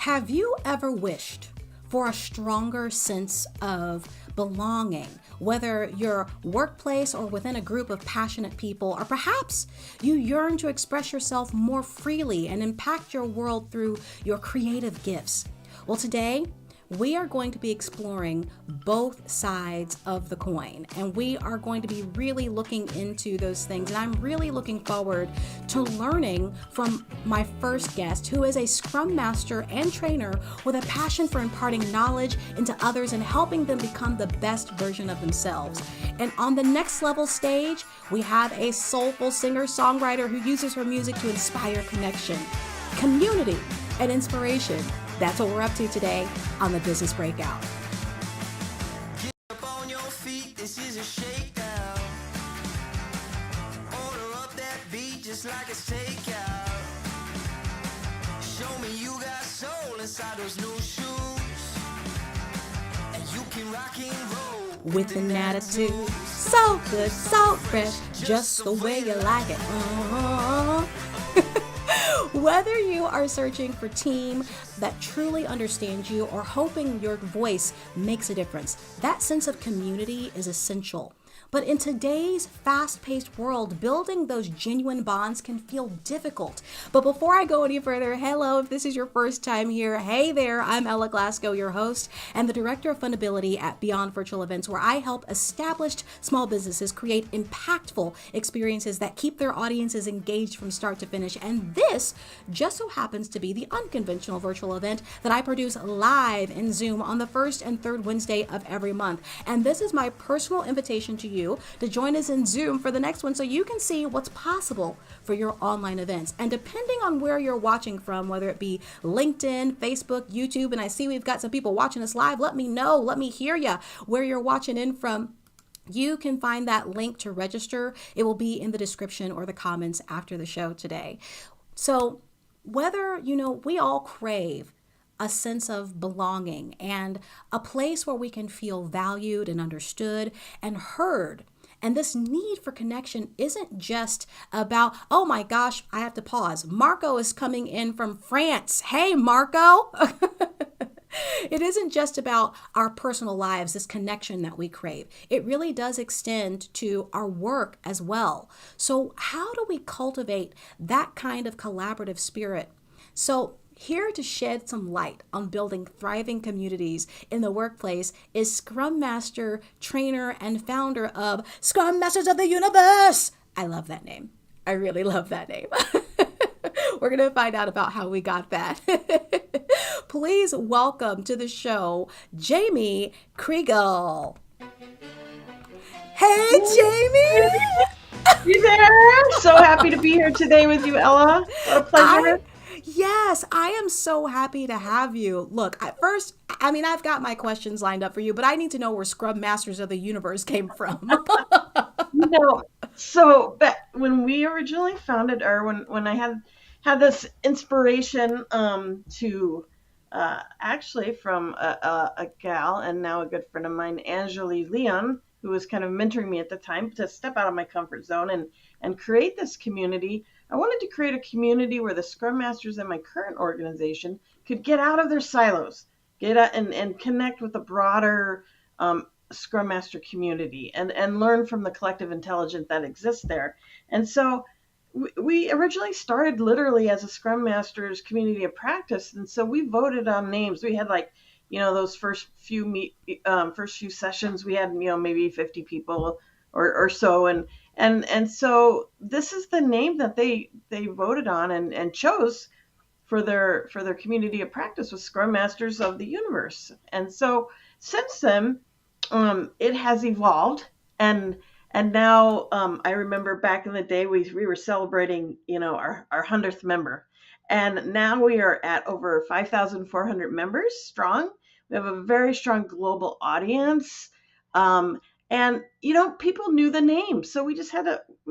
Have you ever wished for a stronger sense of belonging, whether your workplace or within a group of passionate people, or perhaps you yearn to express yourself more freely and impact your world through your creative gifts? Well, today, we are going to be exploring both sides of the coin, and we are going to be really looking into those things. And I'm really looking forward to learning from my first guest, who is a Scrum Master and trainer with a passion for imparting knowledge into others and helping them become the best version of themselves. And on the next level stage, we have a soulful singer-songwriter who uses her music to inspire connection, community, and inspiration. That's what we're up to today on the Business Breakout. Get up on your feet, this is a shakedown. Order up that beat just like it's takeout. Show me you got soul inside those new shoes. And you can rock and roll with an attitude. So good, so fresh, just the way you like it. Whether you are searching for a team that truly understands you or hoping your voice makes a difference, that sense of community is essential. But in today's fast-paced world, building those genuine bonds can feel difficult. But before I go any further, hello, if this is your first time here, hey there, I'm Ella Glasgow, your host and the Director of Fundability at Beyond Virtual Events, where I help established small businesses create impactful experiences that keep their audiences engaged from start to finish. And this just so happens to be the unconventional virtual event that I produce live in Zoom on the first and third Wednesday of every month. And this is my personal invitation to you to join us in Zoom for the next one so you can see what's possible for your online events. And depending on where you're watching from, whether it be LinkedIn, Facebook, YouTube, and I see we've got some people watching us live, let me know, let me hear you where you're watching in from. You can find that link to register. It will be in the description or the comments after the show today. So whether, we all crave a sense of belonging and a place where we can feel valued and understood and heard. And this need for connection isn't just about, oh my gosh, I have to pause. Marco is coming in from France. Hey, Marco. It isn't just about our personal lives, this connection that we crave. It really does extend to our work as well. So how do we cultivate that kind of collaborative spirit? So here to shed some light on building thriving communities in the workplace is Scrum Master, trainer, and founder of Scrum Masters of the Universe. I love that name. I really love that name. We're going to find out about how we got that. Please welcome to the show, Jamie Kriegel. Hey, Jamie! You there? So happy to be here today with you, Ella. What a pleasure. Yes, I am so happy to have you. Look, at first, I've got my questions lined up for you, but I need to know where Scrum Masters of the Universe came from. So when we originally founded, or when I had this inspiration to actually from a gal and now a good friend of mine, Angeli Leon, who was kind of mentoring me at the time, to step out of my comfort zone and create this community. I wanted to create a community where the Scrum Masters in my current organization could get out of their silos, get out and connect with the broader Scrum Master community and learn from the collective intelligence that exists there. And so we originally started literally as a Scrum Masters community of practice. And so we voted on names. We had those first few sessions, we had, maybe 50 people or so. And so this is the name that they voted on and chose for their community of practice, was Scrum Masters of the Universe. And so since then, it has evolved. And now I remember back in the day, we were celebrating, our 100th member. And now we are at over 5,400 members strong. We have a very strong global audience. And, people knew the name, so we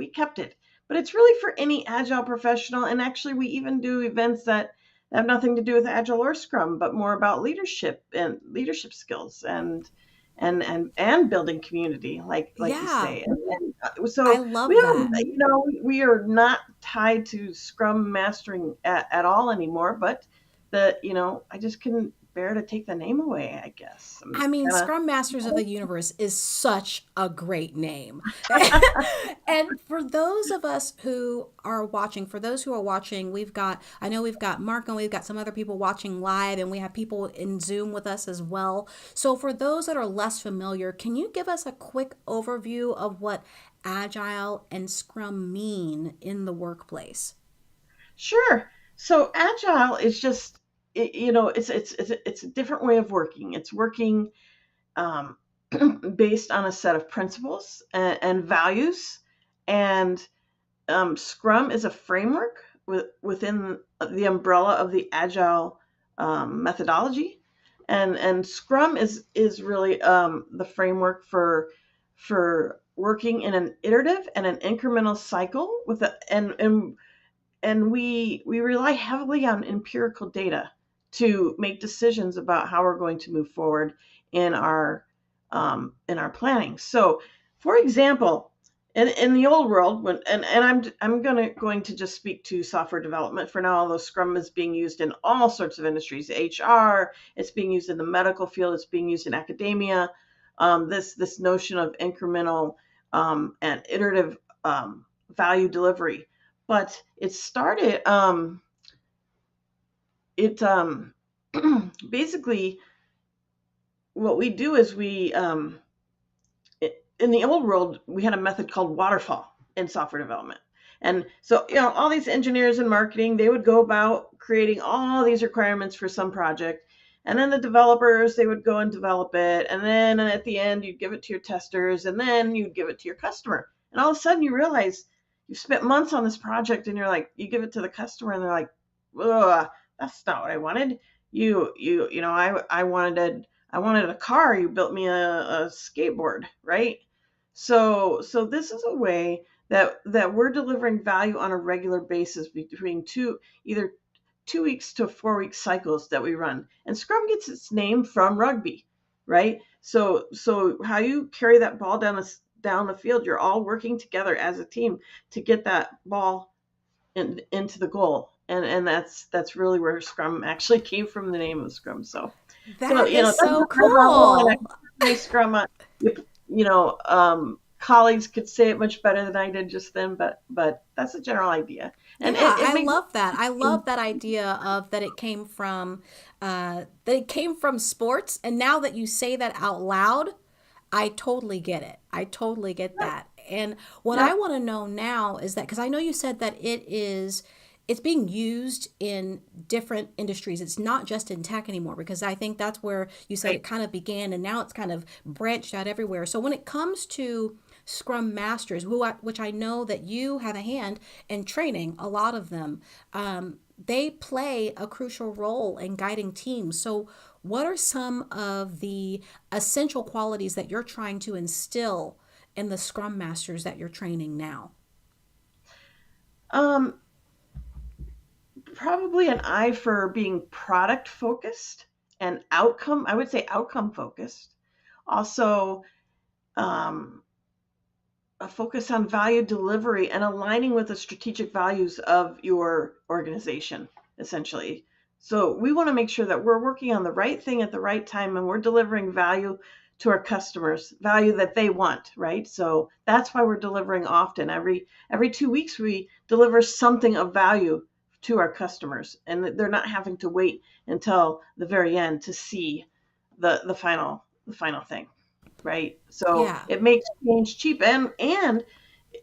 kept it. But it's really for any Agile professional. And actually, we even do events that have nothing to do with Agile or Scrum, but more about leadership and leadership skills and building community, like you say. So I love that. We are not tied to Scrum mastering at all anymore, but that, I just couldn't bear to take the name away, I guess. I'm I mean, kind Scrum Masters of the Universe is such a great name. And for those of us who are watching, for those who are watching, I know we've got Mark and we've got some other people watching live, and we have people in Zoom with us as well. So for those that are less familiar, can you give us a quick overview of what Agile and Scrum mean in the workplace? Sure. So agile is just, it's a different way of working. It's working um, based on a set of principles and values, and Scrum is a framework within the umbrella of the agile methodology, and Scrum is really the framework for working in an iterative and an incremental cycle with a and we rely heavily on empirical data to make decisions about how we're going to move forward in our planning. So, for example, in the old world, I'm going to just speak to software development for now, although Scrum is being used in all sorts of industries, HR, it's being used in the medical field, it's being used in academia. This notion of incremental and iterative value delivery, but it started it basically what we do is in the old world we had a method called waterfall in software development. And so, all these engineers in marketing, they would go about creating all these requirements for some project, and then the developers, they would go and develop it, and then at the end you'd give it to your testers, and then you'd give it to your customer. And all of a sudden you realize you've spent months on this project, and you're like, you give it to the customer and they're like, ugh, that's not what I wanted. I wanted a car, you built me a skateboard, right? So this is a way that we're delivering value on a regular basis between either 2 weeks to 4 week cycles that we run. And Scrum gets its name from rugby, right? So how you carry that ball down the field, you're all working together as a team to get that ball into the goal. And that's really where Scrum actually came from, the name of Scrum. So That is that's a so high level, and I cool. my Scrum. Colleagues could say it much better than I did just then, but that's a general idea, and Yeah, it I makes love that. I love that idea of that it came from sports. And now that you say that out loud, I totally get it. I totally get that. And what I yep, want to know now is that, because I know you said that it's being used in different industries. It's not just in tech anymore, because I think that's where you said it right. kind of began, and now it's kind of branched out everywhere. So when it comes to Scrum Masters, which I know that you have a hand in training a lot of them, they play a crucial role in guiding teams. So what are some of the essential qualities that you're trying to instill in the Scrum Masters that you're training now? Um, Probably an eye for being product focused and outcome. I would say outcome focused. Also, um, a focus on value delivery and aligning with the strategic values of your organization, essentially. So we want to make sure that we're working on the right thing at the right time, and we're delivering value to our customers, value that they want, right? So that's why we're delivering often. Every 2 weeks we deliver something of value to our customers, and they're not having to wait until the very end to see the final thing, right? So Yeah. it makes change cheap, and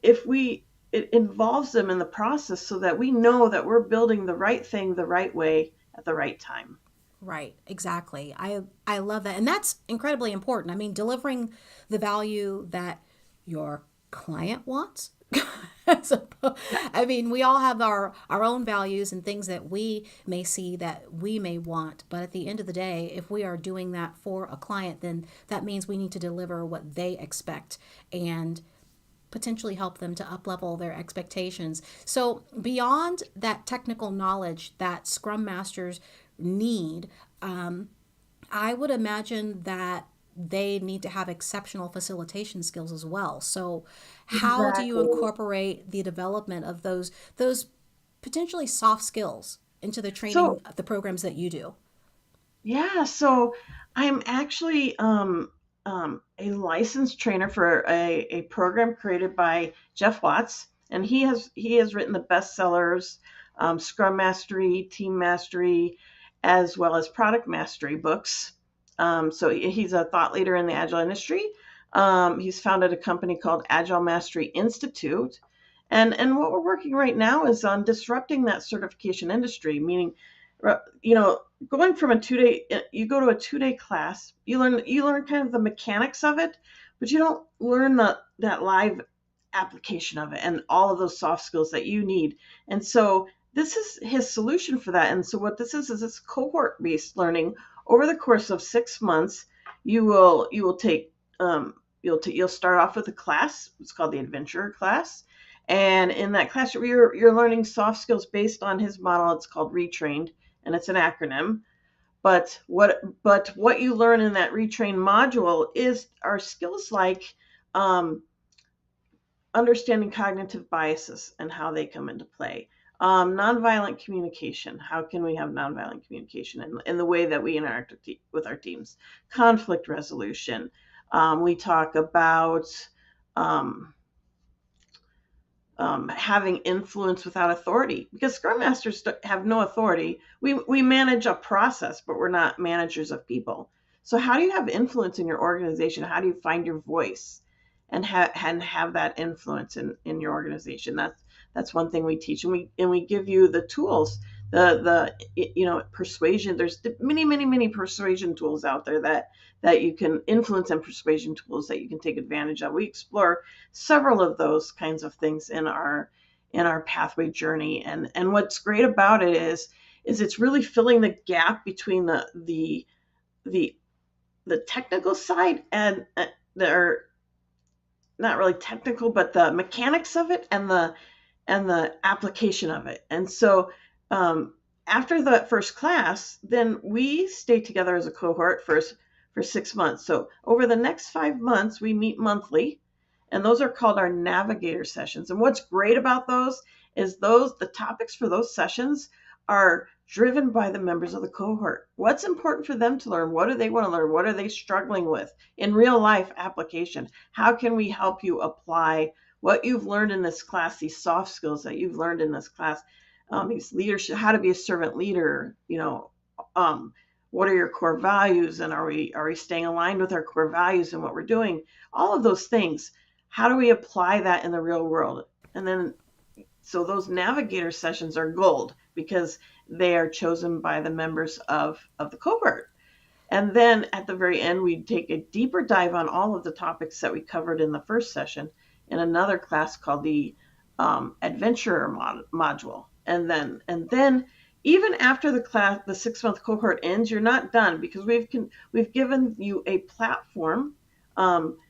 if we it involves them in the process so that we know that we're building the right thing the right way at the right time. Right, exactly. I love that. And that's incredibly important. I mean, delivering the value that your client wants. I mean, we all have our own values and things that we may see that we may want, but at the end of the day, if we are doing that for a client, then that means we need to deliver what they expect and potentially help them to up level their expectations. So, beyond that technical knowledge that Scrum Masters need, I would imagine that they need to have exceptional facilitation skills as well. So, how do you Exactly. incorporate the development of those potentially soft skills into the training, So the programs that you do? yeah, so I'm actually a licensed trainer for a program created by Jeff Watts, and he has written the bestsellers, Scrum Mastery, Team Mastery, as well as Product Mastery books. So he's a thought leader in the Agile industry. He's founded a company called Agile Mastery Institute, and what we're working right now is on disrupting that certification industry, meaning, you know, going from a 2 day, you go to a 2 day class, you learn kind of the mechanics of it, but you don't learn that live application of it and all of those soft skills that you need. And so this is his solution for that. And so what this is this cohort based learning over the course of 6 months. You will take, you'll start off with a class. It's called the adventure class. And in that class, you're learning soft skills based on his model. It's called Retrained, and it's an acronym. But what you learn in that Retrain module are skills like, um, understanding cognitive biases and how they come into play. Nonviolent communication. How can we have nonviolent communication in the way that we interact with our teams? Conflict resolution. We talk about, um, having influence without authority, because Scrum Masters have no authority. We manage a process, but we're not managers of people. So how do you have influence in your organization? How do you find your voice and have that influence in your organization? That's one thing we teach, and we give you the tools, the persuasion. There's many persuasion tools out there that you can influence, and persuasion tools that you can take advantage of. We explore several of those kinds of things in our pathway journey. And what's great about it is it's really filling the gap between the technical side and the not really technical, but the mechanics of it and the application of it. And so, after the first class, then we stay together as a cohort for 6 months. So over the next 5 months, we meet monthly, and those are called our navigator sessions. And what's great about those is the topics for those sessions are driven by the members of the cohort. What's important for them to learn? What do they want to learn? What are they struggling with in real life application? How can we help you apply what you've learned in this class, these soft skills that you've learned in this class, these leadership, how to be a servant leader, what are your core values, and are we staying aligned with our core values and what we're doing? All of those things. How do we apply that in the real world? And then, so those navigator sessions are gold because they are chosen by the members of the cohort. And then at the very end, we take a deeper dive on all of the topics that we covered in the first session in another class called the adventurer module. And then even after the 6 month cohort ends, you're not done, because we've given you a platform.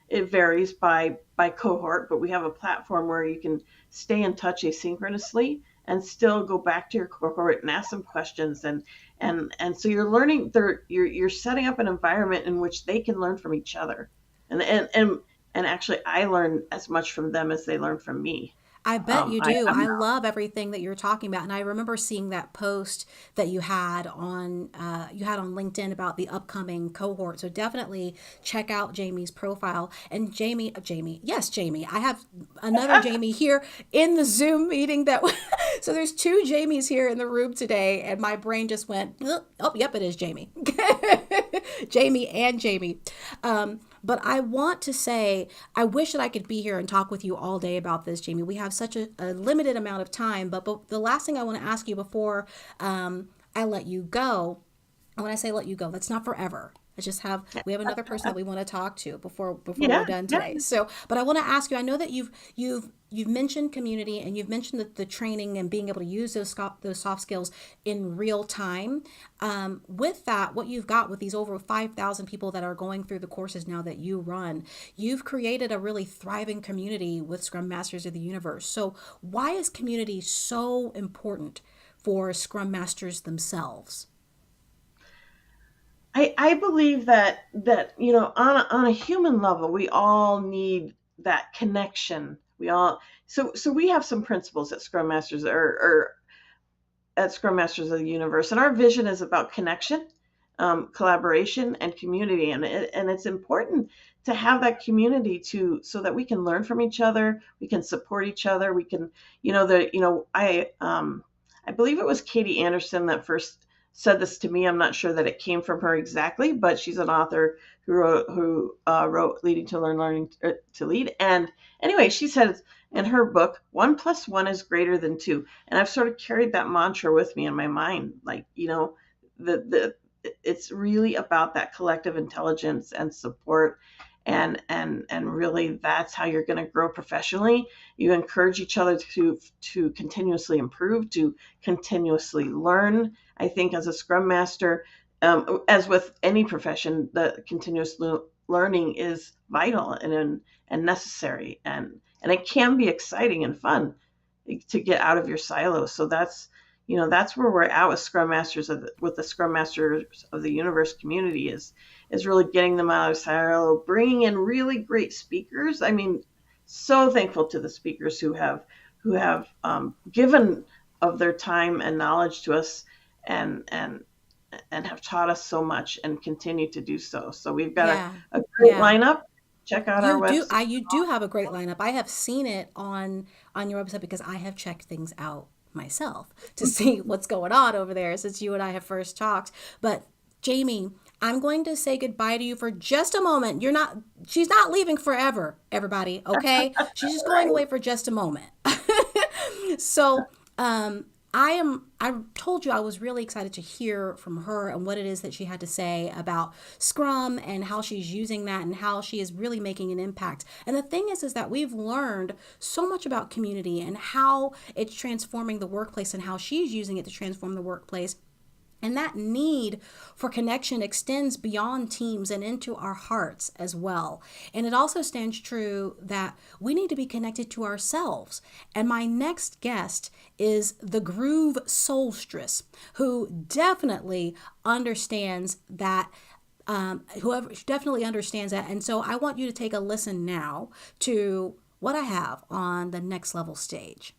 It varies by cohort, but we have a platform where you can stay in touch asynchronously and still go back to your cohort and ask them questions. And so you're learning. You're setting up an environment in which they can learn from each other, and actually I learn as much from them as they learn from me. I bet you do. I'm I love everything that you're talking about, and I remember seeing that post that you had on LinkedIn about the upcoming cohort. So definitely check out Jamie's profile. And Jamie, yes, Jamie. I have another Jamie here in the Zoom meeting. So there's two Jamies here in the room today, and my brain just went, oh, yep, it is Jamie, Jamie and Jamie. But I want to say, I wish that I could be here and talk with you all day about this, Jamie. We have such a limited amount of time. But the last thing I want to ask you before I let you go, and when I say let you go, that's not forever. We have another person that we want to talk to before Yeah, we're done yeah. today. So, but I want to ask you. I know that you've mentioned community, and you've mentioned the training and being able to use those soft skills in real time. With that, what you've got with these over 5,000 people that are going through the courses now that you run, you've created a really thriving community with Scrum Masters of the Universe. So, why is community so important for Scrum Masters themselves? I believe that on a human level, we all need that connection. We all so we have some principles that Scrum Masters are at Scrum Masters of the Universe, and our vision is about connection, collaboration, and community. And it's important to have that community so that we can learn from each other, we can support each other, we can, I believe it was Katie Anderson that first said this to me. I'm not sure that it came from her exactly, but she's an author who wrote Leading to Learn, Learning to Lead. And anyway, she said in her book, 1+1 is greater than 2. And I've sort of carried that mantra with me in my mind. Like, it's really about that collective intelligence and support. And really that's how you're going to grow professionally. You encourage each other to continuously improve, to continuously learn. I think as a Scrum Master, as with any profession, the continuous learning is vital and necessary, and it can be exciting and fun to get out of your silos. So that's where we're at with Scrum Masters with the Scrum Masters of the Universe community is really getting them out of silo, bringing in really great speakers. I mean, so thankful to the speakers who have given of their time and knowledge to us, and have taught us so much and continue to do so. So we've got Yeah. a great Yeah. lineup. Check out our website. You do have a great lineup. I have seen it on your website because I have checked things out myself to see what's going on over there since you and I have first talked. But Jamie, I'm going to say goodbye to you for just a moment. She's not leaving forever, everybody, okay? She's just going away for just a moment. So, I told you I was really excited to hear from her and what it is that she had to say about Scrum and how she's using that and how she is really making an impact. And the thing is that we've learned so much about community and how it's transforming the workplace and how she's using it to transform the workplace. And that need for connection extends beyond teams and into our hearts as well. And it also stands true that we need to be connected to ourselves. And my next guest is the Groove Solstice, who definitely understands that. Whoever definitely understands that. And so I want you to take a listen now to what I have on the next level stage.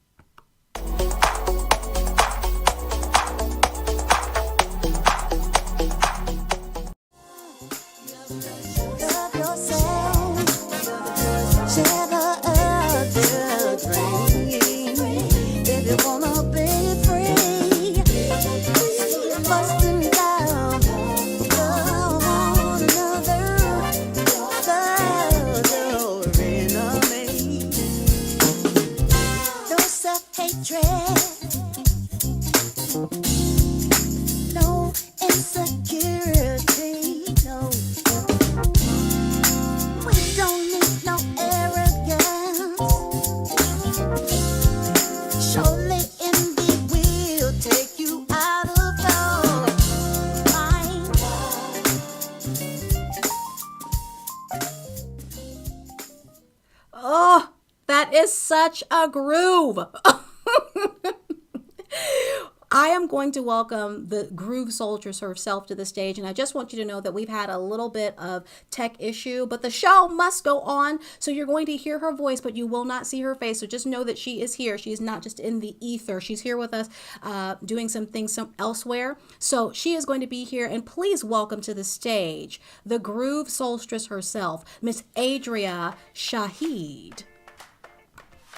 Oh, that is such a groove. I am going to welcome the Groove Soldiers herself to the stage, and I just want you to know that we've had a little bit of tech issue, but the show must go on, so you're going to hear her voice, but you will not see her face, so just know that she is here. She is not just in the ether. She's here with us doing some things elsewhere, so she is going to be here, and please welcome to the stage the Groove Solstice herself, Miss Adria Shahid.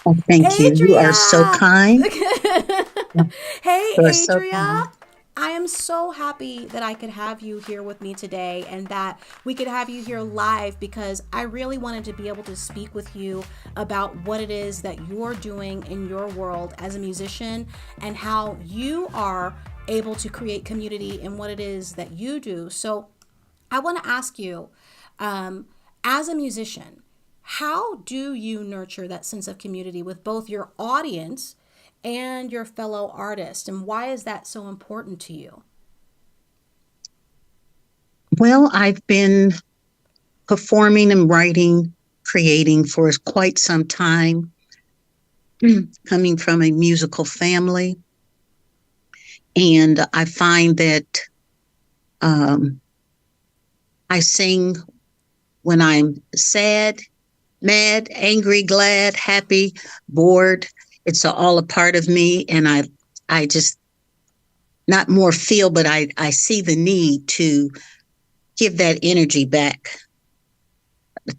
Oh, thank you. You are so kind. Hey, You are Adria. so kind. I am so happy that I could have you here with me today and that we could have you here live because I really wanted to be able to speak with you about what it is that you're doing in your world as a musician and how you are able to create community in what it is that you do. So I want to ask you, as a musician, how do you nurture that sense of community with both your audience and your fellow artists? And why is that so important to you? Well, I've been performing and writing, creating for quite some time, coming from a musical family. And I find that I sing when I'm sad, mad, angry, glad, happy, bored. It's all a part of me. And I just not more feel, but I see the need to give that energy back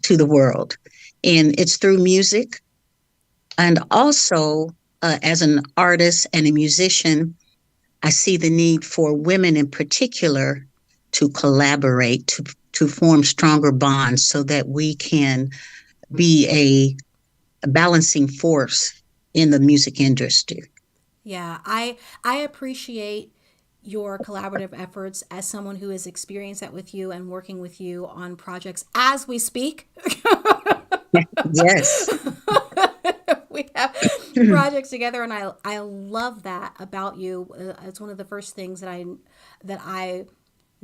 to the world. And it's through music. And also, as an artist and a musician, I see the need for women in particular to collaborate, to form stronger bonds so that we can be a balancing force in the music industry. Yeah, I appreciate your collaborative efforts as someone who has experienced that with you and working with you on projects as we speak. Yes. We have projects together, and I love that about you. It's one of the first things that I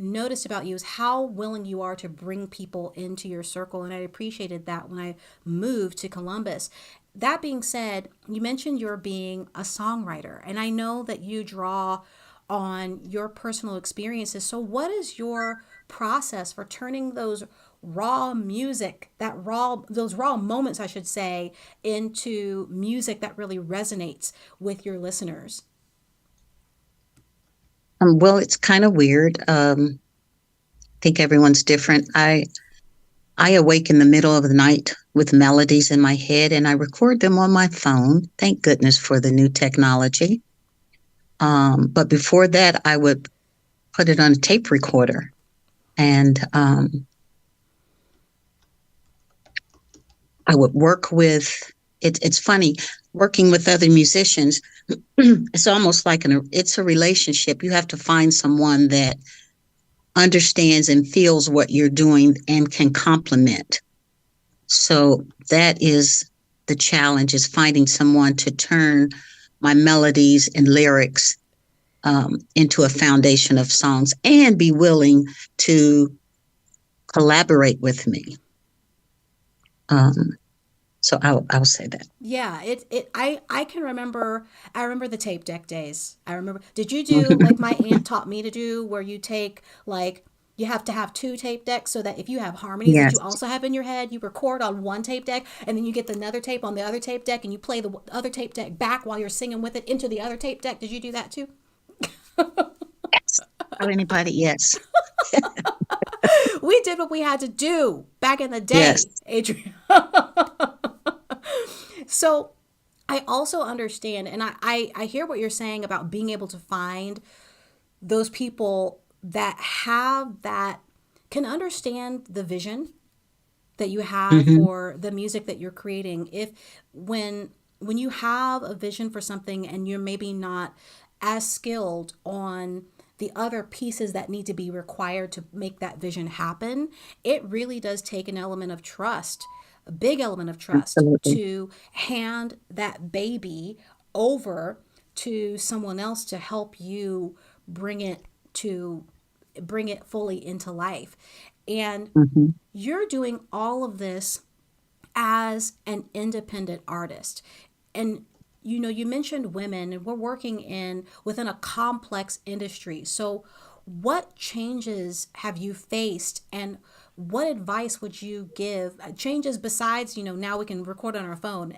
noticed about you is how willing you are to bring people into your circle, and I appreciated that when I moved to Columbus. That being said, you mentioned you're being a songwriter, and I know that you draw on your personal experiences. So what is your process for turning those raw music, those raw moments, I should say, into music that really resonates with your listeners? Well, it's kind of weird. I think everyone's different. I awake in the middle of the night with melodies in my head and I record them on my phone. Thank goodness for the new technology. But before that, I would put it on a tape recorder. And I would work with it's funny working with other musicians. It's almost like it's a relationship. You have to find someone that understands and feels what you're doing and can complement. So that is the challenge, is finding someone to turn my melodies and lyrics into a foundation of songs and be willing to collaborate with me. So I'll say that. Yeah, I can remember. I remember the tape deck days. I remember. Did you do like my aunt taught me to do, where you take like you have to have two tape decks so that if you have harmonies that you Yes. also have in your head, you record on one tape deck and then you get another tape on the other tape deck and you play the other tape deck back while you're singing with it into the other tape deck. Did you do that too? Yes. Or anybody? Yes. We did what we had to do back in the day, Yes. Adrian. So I also understand, and I hear what you're saying about being able to find those people that have that can understand the vision that you have Mm-hmm. for the music that you're creating. If when you have a vision for something and you're maybe not as skilled on the other pieces that need to be required to make that vision happen, it really does take an element of trust, a big element of trust, Absolutely. to hand that baby over to someone else to help you bring it to bring it fully into life. And Mm-hmm. you're doing all of this as an independent artist. And you mentioned women, and we're working in within a complex industry. So what changes have you faced, and what advice would you give? Changes besides, now we can record on our phone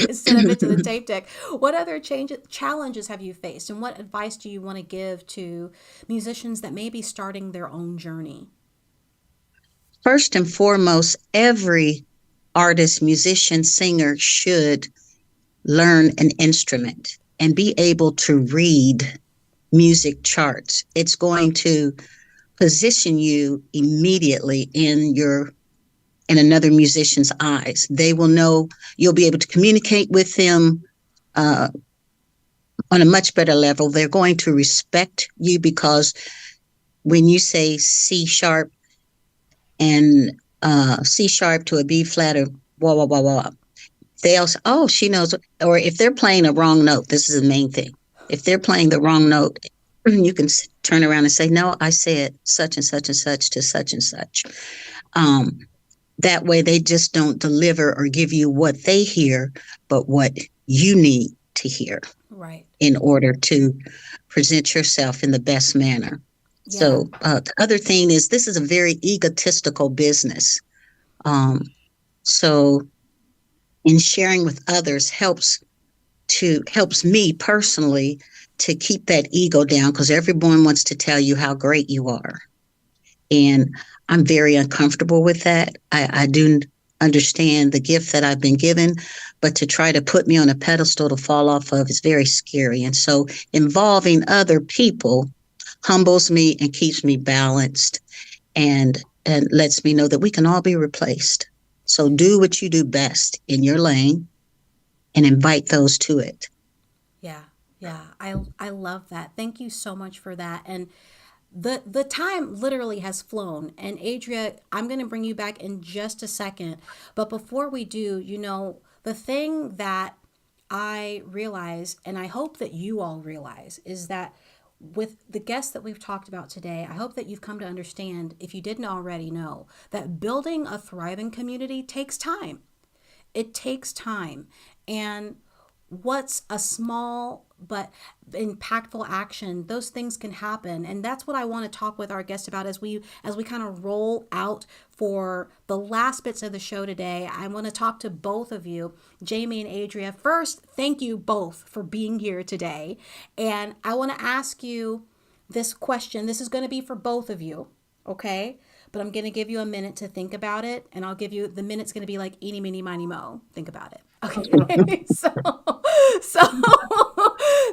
instead of into the tape deck. What other challenges have you faced, and what advice do you want to give to musicians that may be starting their own journey? First and foremost, every artist, musician, singer should learn an instrument and be able to read music charts. It's going to position you immediately in another musician's eyes. They will know, you'll be able to communicate with them uh, on a much better level. They're going to respect you because when you say C sharp and C sharp to a B flat or blah, blah, blah, blah, they'll say, oh, she knows. Or if they're playing a wrong note, this is the main thing. If they're playing the wrong note, you can turn around and say, no, I said such and such and such to such and such. Um, that way they just don't deliver or give you what they hear, but what you need to hear Right. in order to present yourself in the best manner. Yeah. So the other thing is, this is a very egotistical business. So in sharing with others helps helps me personally to keep that ego down, because everyone wants to tell you how great you are. And I'm very uncomfortable with that. I do understand the gift that I've been given, but to try to put me on a pedestal to fall off of is very scary. And so involving other people humbles me and keeps me balanced, and lets me know that we can all be replaced. So do what you do best in your lane and invite those to it. Yeah. Yeah. I love that. Thank you so much for that. And the time literally has flown. And Adria, I'm going to bring you back in just a second. But before we do, the thing that I realize, and I hope that you all realize, is that with the guests that we've talked about today, I hope that you've come to understand, if you didn't already know, that building a thriving community takes time. It takes time. And what's a small but impactful action, those things can happen. And that's what I want to talk with our guests about as we kind of roll out for the last bits of the show today. I want to talk to both of you, Jamie and Adria. First, thank you both for being here today. And I want to ask you this question. This is going to be for both of you, okay? But I'm going to give you a minute to think about it, and I'll give you, the minute's going to be like eeny, meeny, miny, mo. Think about it. Okay. so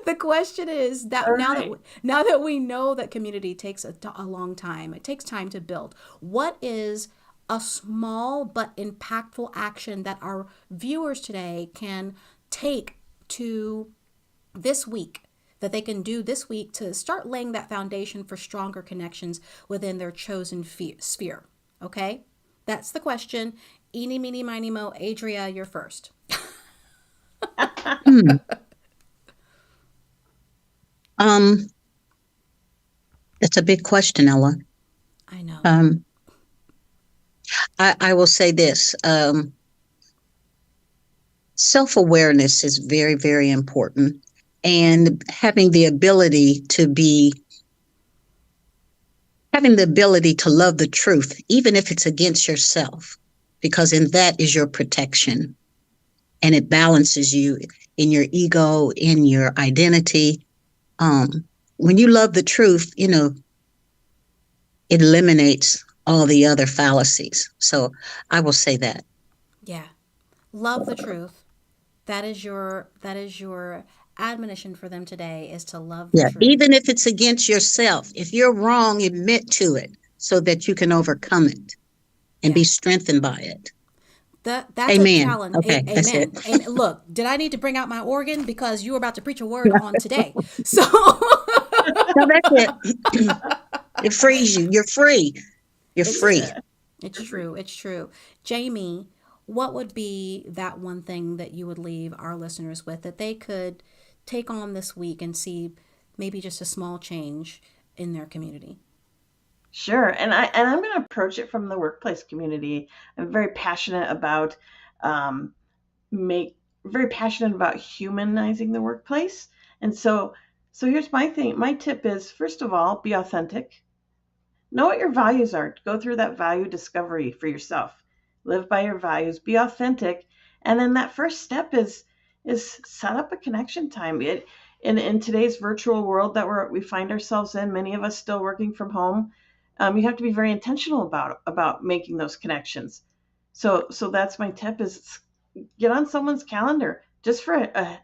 the question is that now that we know that community takes a long time, it takes time to build. What is a small but impactful action that our viewers today can take to this week, that they can do this week to start laying that foundation for stronger connections within their chosen sphere? Okay? That's the question. Eeny, meeny, miny, mo. Adria, you're first. That's a big question, Ella. I know. I will say this. Self-awareness is very, very important. And having the ability to love the truth, even if it's against yourself, because in that is your protection. And it balances you in your ego, in your identity. When you love the truth, it eliminates all the other fallacies. So I will say that. Yeah. Love the truth. That is your admonition for them today, is to love the truth. Even if it's against yourself. If you're wrong, admit to it so that you can overcome it and be strengthened by it. That's Amen. a challenge. Okay, Amen. that's it. And look, did I need to bring out my organ? Because you were about to preach a word on today. So No, that's it. It frees you. You're free. You're free. It's true. It's true. Jamie, what would be that one thing that you would leave our listeners with that they could take on this week and see maybe just a small change in their community? Sure, and I'm going to approach it from the workplace community. I'm very passionate about very passionate about humanizing the workplace, and so here's my thing. My tip is, first of all, be authentic. Know what your values are. Go through that value discovery for yourself. Live by your values. Be authentic, and then that first step is set up a connection time. In today's virtual world that we find ourselves in, many of us still working from home. You have to be very intentional about making those connections. So that's my tip, is get on someone's calendar just for a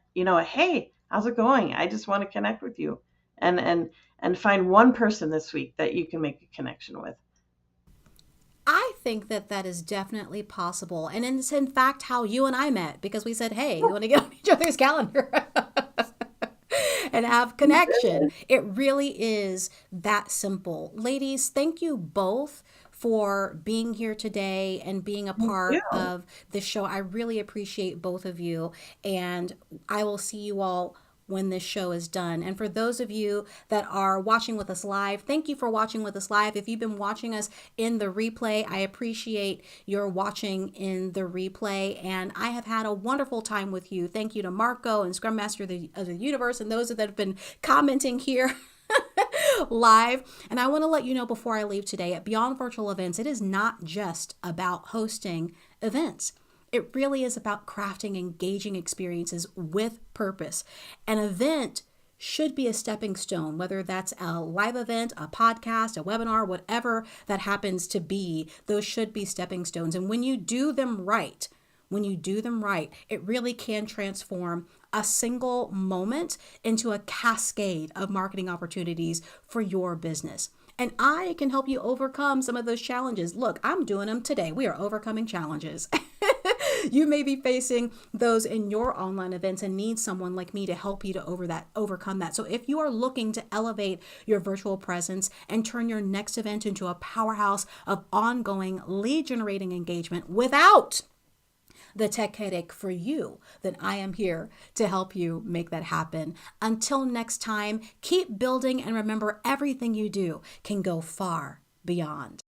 hey, how's it going? I just want to connect with you, and find one person this week that you can make a connection with. I think that is definitely possible. And it's in fact how you and I met, because we said, hey, we want to get on each other's calendar and have connection. It really is that simple. Ladies, thank you both for being here today and being a part of the show. I really appreciate both of you, and I will see you all when this show is done. And for those of you that are watching with us live, thank you for watching with us live. If you've been watching us in the replay, I appreciate your watching in the replay. And I have had a wonderful time with you. Thank you to Marco and Scrum Master of the Universe and those that have been commenting here live. And I want to let you know before I leave today, at Beyond Virtual Events, it is not just about hosting events. It really is about crafting engaging experiences with purpose. An event should be a stepping stone, whether that's a live event, a podcast, a webinar, whatever that happens to be. Those should be stepping stones. And when you do them right, it really can transform a single moment into a cascade of marketing opportunities for your business. And I can help you overcome some of those challenges. Look, I'm doing them today. We are overcoming challenges. You may be facing those in your online events and need someone like me to help you to overcome that. So if you are looking to elevate your virtual presence and turn your next event into a powerhouse of ongoing lead generating engagement without the tech headache for you, then I am here to help you make that happen. Until next time, keep building and remember everything you do can go far beyond.